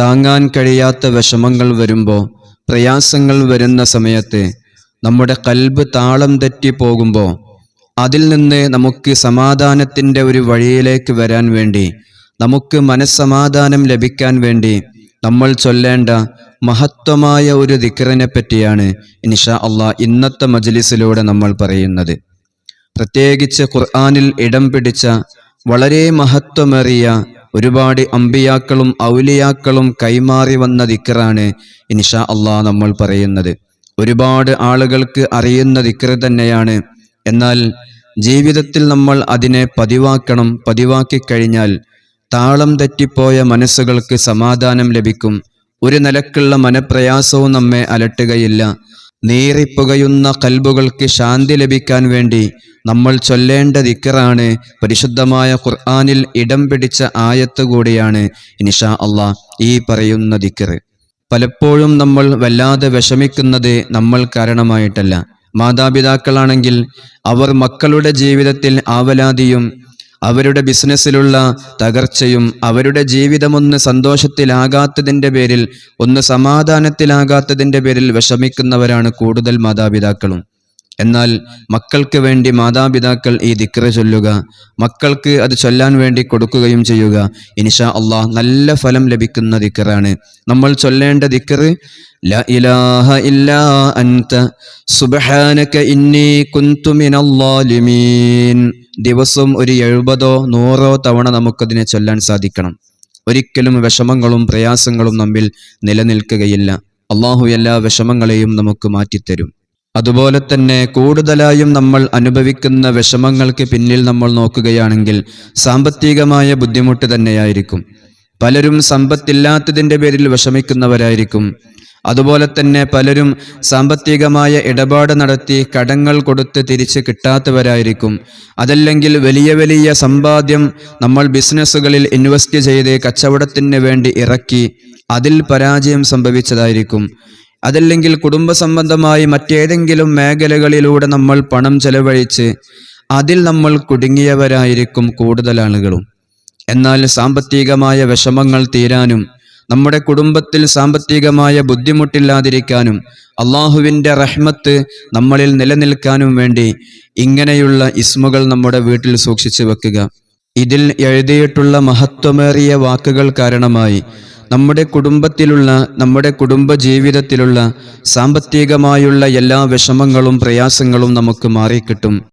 താങ്ങാൻ കഴിയാത്ത വിഷമങ്ങൾ വരുമ്പോൾ, പ്രയാസങ്ങൾ വരുന്ന സമയത്ത് നമ്മുടെ ഖൽബ് താളം തെറ്റി പോകുമ്പോൾ അതിൽ നിന്ന് നമുക്ക് സമാധാനത്തിൻ്റെ ഒരു വഴിയിലേക്ക് വരാൻ വേണ്ടി, നമുക്ക് മനസ്സമാധാനം ലഭിക്കാൻ വേണ്ടി നമ്മൾ ചൊല്ലേണ്ട മഹത്വമായ ഒരു ദിക്റിനെ പറ്റിയാണ് ഇൻഷാ അല്ലാഹ് ഇന്നത്തെ മജ്ലിസിലൂടെ നമ്മൾ പറയുന്നത്. പ്രത്യേകിച്ച് ഖുർആനിൽ ഇടം പിടിച്ച വളരെ മഹത്വമേറിയ ഒരുപാട് അമ്പിയാക്കളും ഔലിയാക്കളും കൈമാറി വന്ന ദിക്റാണ് ഇൻഷാ അല്ലാഹ് നമ്മൾ പറയുന്നത്. ഒരുപാട് ആളുകൾക്ക് അറിയുന്ന ദിക്ർ തന്നെയാണ്. എന്നാൽ ജീവിതത്തിൽ നമ്മൾ അതിനെ പതിവാക്കണം. പതിവാക്കി കഴിഞ്ഞാൽ താളം തെറ്റിപ്പോയ മനസ്സുകൾക്ക് സമാധാനം ലഭിക്കും. ഒരു നിലക്കുള്ള മനപ്രയാസവും നമ്മെ അലട്ടുകയില്ല. നീറിപ്പുകയുന്ന ഖൽബുകൾക്ക് ശാന്തി ലഭിക്കാൻ വേണ്ടി നമ്മൾ ചൊല്ലേണ്ട ദിക്റാണ്. പരിശുദ്ധമായ ഖുർആനിൽ ഇടം പിടിച്ച ആയത്ത് കൂടിയാണ് ഇൻഷാ അല്ലാഹ് ഈ പറയുന്ന ദിക്ർ. പലപ്പോഴും നമ്മൾ വല്ലാതെ വിഷമിക്കുന്നത് നമ്മൾ കാരണമായിട്ടല്ല. മാതാപിതാക്കളാണെങ്കിൽ അവർ മക്കളുടെ ജീവിതത്തിൽ ആവലാതിയും അവരുടെ ബിസിനസ്സിലുള്ള തകർച്ചയും അവരുടെ ജീവിതമൊന്ന് സന്തോഷത്തിലാകാത്തതിൻ്റെ പേരിൽ, ഒന്ന് സമാധാനത്തിലാകാത്തതിൻ്റെ പേരിൽ വിഷമിക്കുന്നവരാണ് കൂടുതൽ മാതാപിതാക്കളും. എന്നാൽ മക്കൾക്ക് വേണ്ടി മാതാപിതാക്കൾ ഈ ദിക്ർ ചൊല്ലുക, മക്കൾക്ക് അത് ചൊല്ലാൻ വേണ്ടി കൊടുക്കുകയും ചെയ്യുക. ഇൻഷാ അല്ലാഹ് നല്ല ഫലം ലഭിക്കുന്ന ദിക്റാണ്. നമ്മൾ ചൊല്ലേണ്ട ദിക്ർ ലാ ഇലാഹ ഇല്ലാ അൻത സുബ്ഹാനക ഇന്നി കുന്തു മിനൽ ളാലിമീൻ. ദിവസം ഒരു 70 100 തവണ നമുക്കതിനെ ചൊല്ലാൻ സാധിക്കണം. ഒരിക്കലും വിഷമങ്ങളും പ്രയാസങ്ങളും നമ്മിൽ നിലനിൽക്കുകയില്ല. അല്ലാഹു എല്ലാ വിഷമങ്ങളെയും നമുക്ക് മാറ്റിത്തരും. അതുപോലെ തന്നെ കൂടുതലായും നമ്മൾ അനുഭവിക്കുന്ന വിഷമങ്ങൾക്ക് പിന്നിൽ നമ്മൾ നോക്കുകയാണെങ്കിൽ സാമ്പത്തികമായ ബുദ്ധിമുട്ട് തന്നെയായിരിക്കും. പലരും സമ്പത്തില്ലാത്തതിൻ്റെ പേരിൽ വിഷമിക്കുന്നവരായിരിക്കും. അതുപോലെ തന്നെ പലരും സാമ്പത്തികമായ ഇടപാട് നടത്തി കടങ്ങൾ കൊടുത്ത് തിരിച്ച് കിട്ടാത്തവരായിരിക്കും. അതല്ലെങ്കിൽ വലിയ വലിയ സമ്പാദ്യം നമ്മൾ ബിസിനസ്സുകളിൽ ഇൻവെസ്റ്റ് ചെയ്ത് കച്ചവടത്തിന് വേണ്ടി ഇറക്കി അതിൽ പരാജയം സംഭവിച്ചതായിരിക്കും. അതല്ലെങ്കിൽ കുടുംബ സംബന്ധമായി മറ്റേതെങ്കിലും മേഖലകളിലൂടെ നമ്മൾ പണം ചെലവഴിച്ച് അതിൽ നമ്മൾ കുടുങ്ങിയവരായിരിക്കും കൂടുതൽ ആളുകളും. എന്നാൽ സാമ്പത്തികമായ വിഷമങ്ങൾ തീരാനും നമ്മുടെ കുടുംബത്തിൽ സാമ്പത്തികമായ ബുദ്ധിമുട്ടില്ലാതിരിക്കാനും അള്ളാഹുവിൻ്റെ റഹ്മത്ത് നമ്മളിൽ നിലനിൽക്കാനും വേണ്ടി ഇങ്ങനെയുള്ള ഇസ്മുകൾ നമ്മുടെ വീട്ടിൽ സൂക്ഷിച്ചു വെക്കുക. ഇതിൽ എഴുതിയിട്ടുള്ള മഹത്വമേറിയ വാക്കുകൾ കാരണമായി നമ്മുടെ കുടുംബത്തിലുള്ള, നമ്മുടെ കുടുംബ ജീവിതത്തിലുള്ള സാമ്പത്തികമായുള്ള എല്ലാ വിഷമങ്ങളും പ്രയാസങ്ങളും നമുക്ക് മാറിക്കിട്ടും.